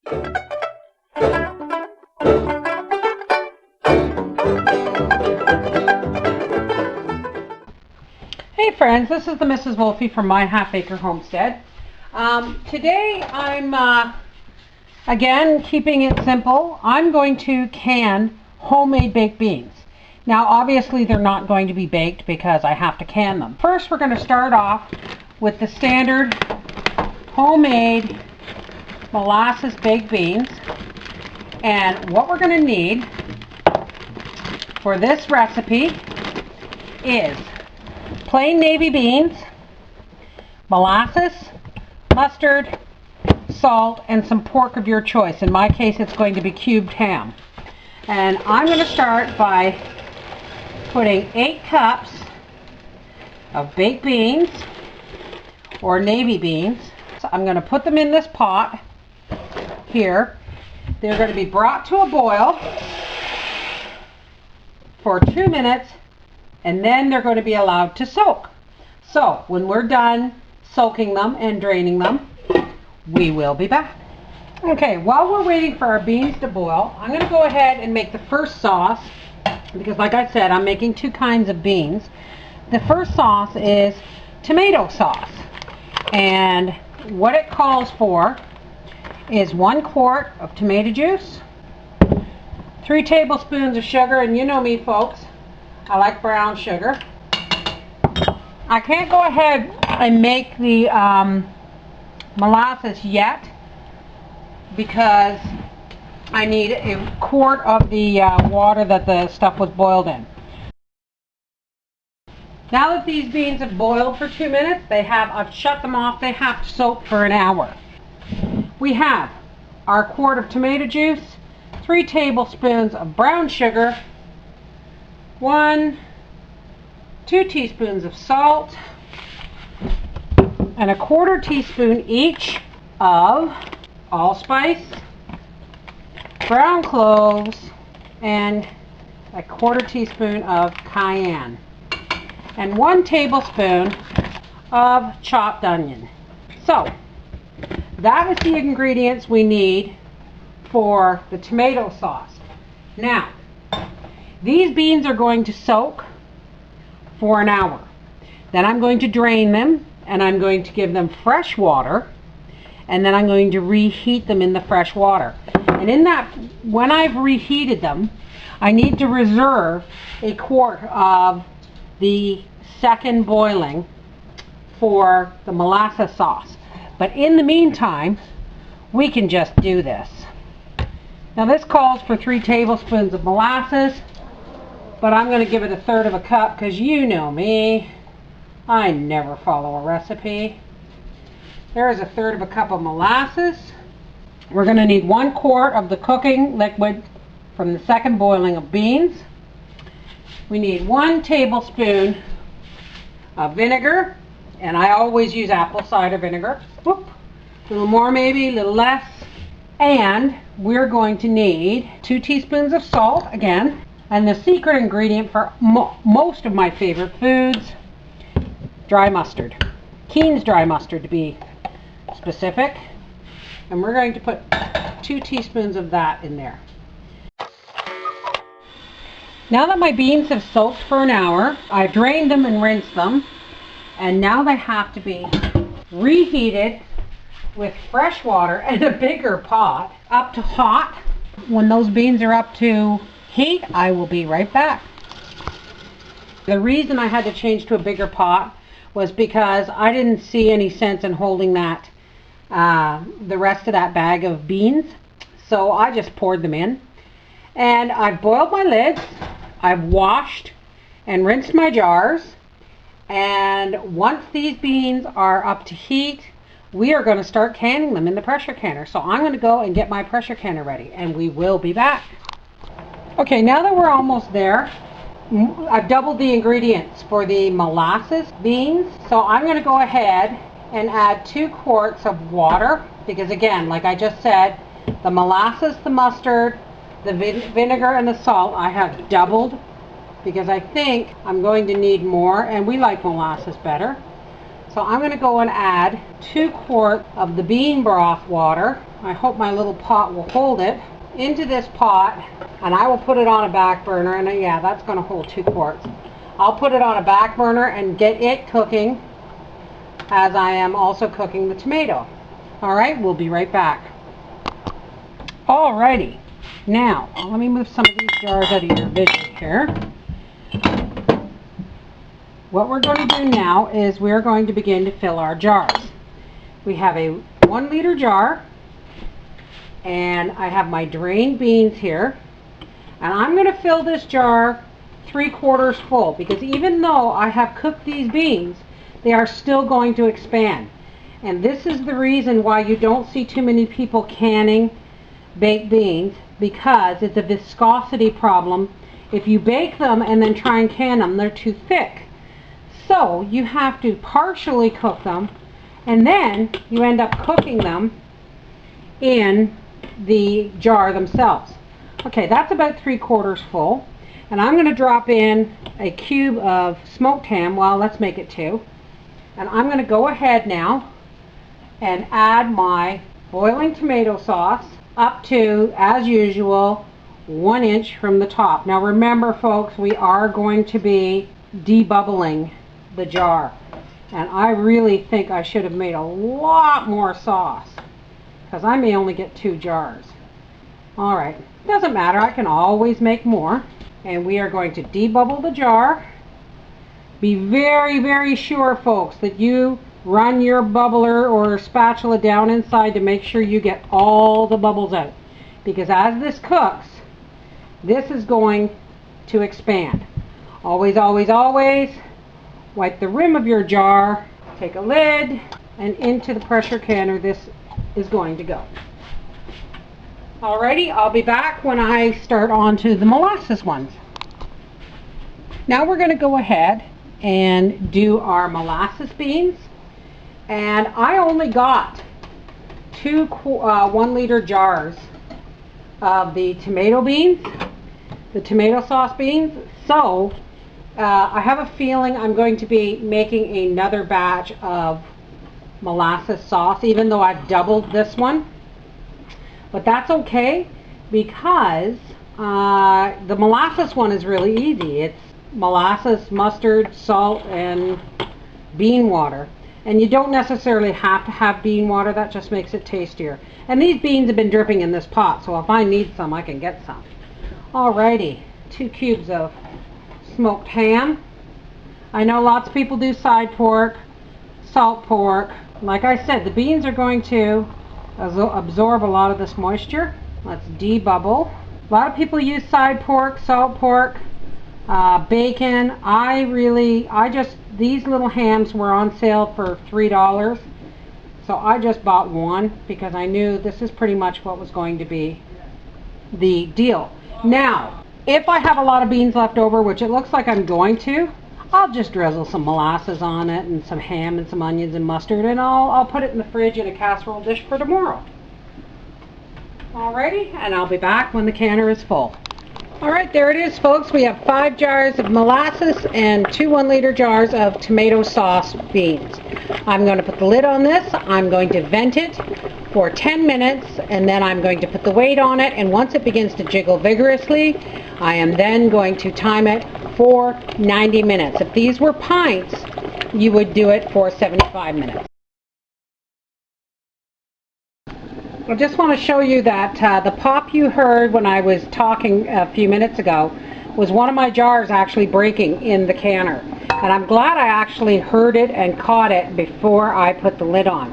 Hey friends, this is the Mrs. Wolfie from My Half Acre Homestead. Today I'm again keeping it simple. I'm going to can homemade baked beans. Now obviously they're not going to be baked because I have to can them. First we're going to start off with the standard homemade molasses baked beans. And what we're going to need for this recipe is plain navy beans, molasses, mustard, salt, and some pork of your choice. In my case, it's going to be cubed ham. And I'm going to start by putting 8 cups of baked beans or navy beans. So I'm going to put them in this pot here. They're going to be brought to a boil for 2 minutes, and then they're going to be allowed to soak. So when we're done soaking them and draining them, we will be back. Okay, while we're waiting for our beans to boil, I'm going to go ahead and make the first sauce, because like I said, I'm making 2 kinds of beans. The first sauce is tomato sauce, and what it calls for is 1 quart of tomato juice, 3 tablespoons of sugar, and you know me folks, I like brown sugar. I can't go ahead and make the molasses yet because I need a quart of the water that the stuff was boiled in. Now that these beans have boiled for 2 minutes, I've shut them off. They have to soak for an hour. We have our quart of tomato juice, 3 tablespoons of brown sugar, 2 teaspoons of salt, and a 1/4 teaspoon each of allspice, brown cloves, and a 1/4 teaspoon of cayenne, and 1 tablespoon of chopped onion. So that is the ingredients we need for the tomato sauce. Now, these beans are going to soak for an hour. Then I'm going to drain them, and I'm going to give them fresh water, and then I'm going to reheat them in the fresh water. And in that, when I've reheated them, I need to reserve a quart of the second boiling for the molasses sauce. But in the meantime, we can just do this. Now this calls for 3 tablespoons of molasses, but I'm going to give it 1/3 cup because you know me, I never follow a recipe. There is 1/3 cup of molasses. We're going to need 1 quart of the cooking liquid from the second boiling of beans. We need 1 tablespoon of vinegar, and I always use apple cider vinegar. Whoop. A little more maybe, a little less. And we're going to need 2 teaspoons of salt again. And the secret ingredient for most of my favorite foods, dry mustard. Keen's dry mustard to be specific. And we're going to put 2 teaspoons of that in there. Now that my beans have soaked for an hour, I've drained them and rinsed them. And now they have to be reheated with fresh water and a bigger pot up to hot. When those beans are up to heat, I will be right back. The reason I had to change to a bigger pot was because I didn't see any sense in holding that the rest of that bag of beans, so I just poured them in, and I've boiled my lids, I've washed and rinsed my jars, and once these beans are up to heat, we are going to start canning them in the pressure canner. So I'm going to go and get my pressure canner ready, and we will be back. Okay, now that we're almost there, I've doubled the ingredients for the molasses beans. So I'm going to go ahead and add 2 quarts of water, because again, like I just said, the molasses, the mustard, the vinegar, and the salt I have doubled, because I think I'm going to need more, and we like molasses better. So I'm going to go and add 2 quarts of the bean broth water. I hope my little pot will hold it into this pot, and I will put it on a back burner. And yeah, that's going to hold 2 quarts. I'll put it on a back burner and get it cooking as I am also cooking the tomato. All right, we'll be right back. Alrighty, now let me move some of these jars out of your vision here. What we're going to do now is we're going to begin to fill our jars. We have a 1 liter jar, and I have my drained beans here, and I'm going to fill this jar 3/4 full, because even though I have cooked these beans, they are still going to expand. And this is the reason why you don't see too many people canning baked beans, because it's a viscosity problem. If you bake them and then try and can them, they're too thick. So you have to partially cook them, and then you end up cooking them in the jar themselves. Okay, that's about 3/4 full. And I'm going to drop in a cube of smoked ham. Well, let's make it 2. And I'm going to go ahead now and add my boiling tomato sauce up to, as usual, 1 inch from the top. Now remember, folks, we are going to be debubbling the jar, and I really think I should have made a lot more sauce, because I may only get 2 jars. All right, doesn't matter, I can always make more. And we are going to debubble the jar. Be very, very sure, folks, that you run your bubbler or spatula down inside to make sure you get all the bubbles out, because as this cooks, this is going to expand. Always, always, always wipe the rim of your jar, take a lid, and into the pressure canner this is going to go. Alrighty, I'll be back when I start on to the molasses ones. Now we're going to go ahead and do our molasses beans. And I only got 2 1 liter jars of the tomato beans, the tomato sauce beans. So I have a feeling I'm going to be making another batch of molasses sauce, even though I've doubled this one. But that's okay, because the molasses one is really easy. It's molasses, mustard, salt, and bean water. And you don't necessarily have to have bean water, that just makes it tastier. And these beans have been dripping in this pot, so if I need some, I can get some. Alrighty, 2 cubes of smoked ham. I know lots of people do side pork, salt pork. Like I said, the beans are going to absorb a lot of this moisture. Let's debubble. A lot of people use side pork, salt pork, bacon. These little hams were on sale for $3, so I just bought 1 because I knew this is pretty much what was going to be the deal. Now, if I have a lot of beans left over, which it looks like I'm going to, I'll just drizzle some molasses on it and some ham and some onions and mustard, and I'll put it in the fridge in a casserole dish for tomorrow. Alrighty, and I'll be back when the canner is full. Alright, there it is, folks. We have 5 jars of molasses and 2 1 liter jars of tomato sauce beans. I'm going to put the lid on this. I'm going to vent it for 10 minutes, and then I'm going to put the weight on it, and once it begins to jiggle vigorously, I am then going to time it for 90 minutes. If these were pints, you would do it for 75 minutes. I just want to show you that the pop you heard when I was talking a few minutes ago was one of my jars actually breaking in the canner. And I'm glad I actually heard it and caught it before I put the lid on.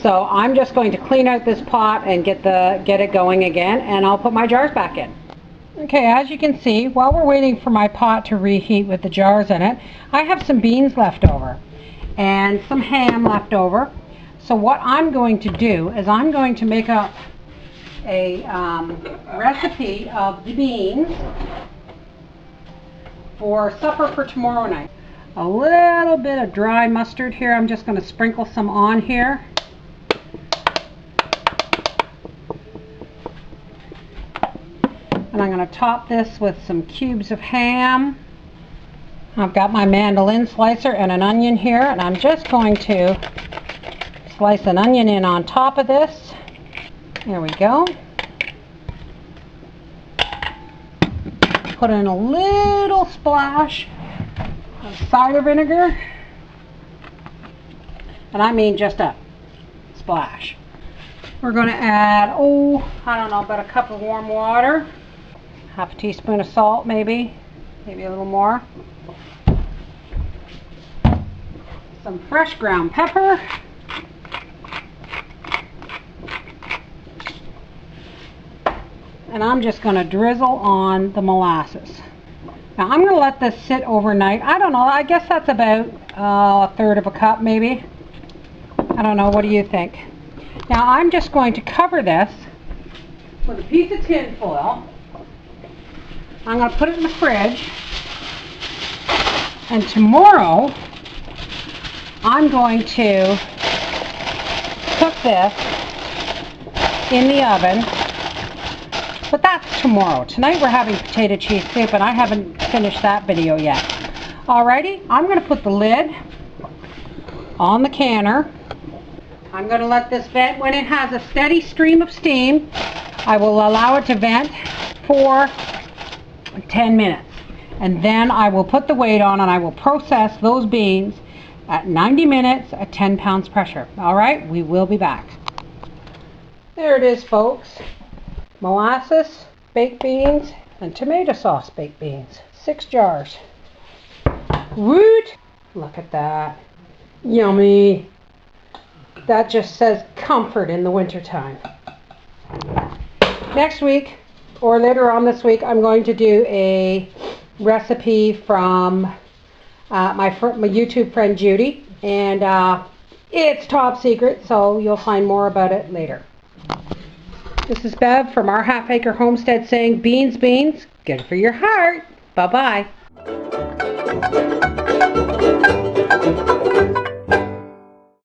So I'm just going to clean out this pot and get it going again, and I'll put my jars back in. Okay, as you can see, while we're waiting for my pot to reheat with the jars in it, I have some beans left over and some ham left over. So what I'm going to do is I'm going to make up a recipe of the beans for supper for tomorrow night. A little bit of dry mustard here. I'm just going to sprinkle some on here. And I'm going to top this with some cubes of ham. I've got my mandolin slicer and an onion here, and I'm just going to slice an onion in on top of this. There we go. Put in a little splash of cider vinegar. And I mean just a splash. We're going to add, I don't know, about a cup of warm water. Half a teaspoon of salt maybe a little more. Some fresh ground pepper. And I'm just going to drizzle on the molasses. Now I'm going to let this sit overnight. I don't know, I guess that's about a third of a cup maybe. I don't know, what do you think? Now I'm just going to cover this with a piece of tin foil. I'm going to put it in the fridge. And tomorrow I'm going to cook this in the oven. But that's tomorrow. Tonight we're having potato cheese soup, and I haven't finished that video yet. Alrighty, I'm going to put the lid on the canner. I'm going to let this vent. When it has a steady stream of steam, I will allow it to vent for 10 minutes. And then I will put the weight on and I will process those beans at 90 minutes at 10 pounds pressure. Alright, we will be back. There it is, folks. Molasses, baked beans, and tomato sauce baked beans. 6 jars. Woot! Look at that. Yummy. That just says comfort in the wintertime. Next week, or later on this week, I'm going to do a recipe from my YouTube friend Judy. And it's top secret, so you'll find more about it later. This is Bev from Our Half Acre Homestead saying, beans, beans, good for your heart. Bye-bye.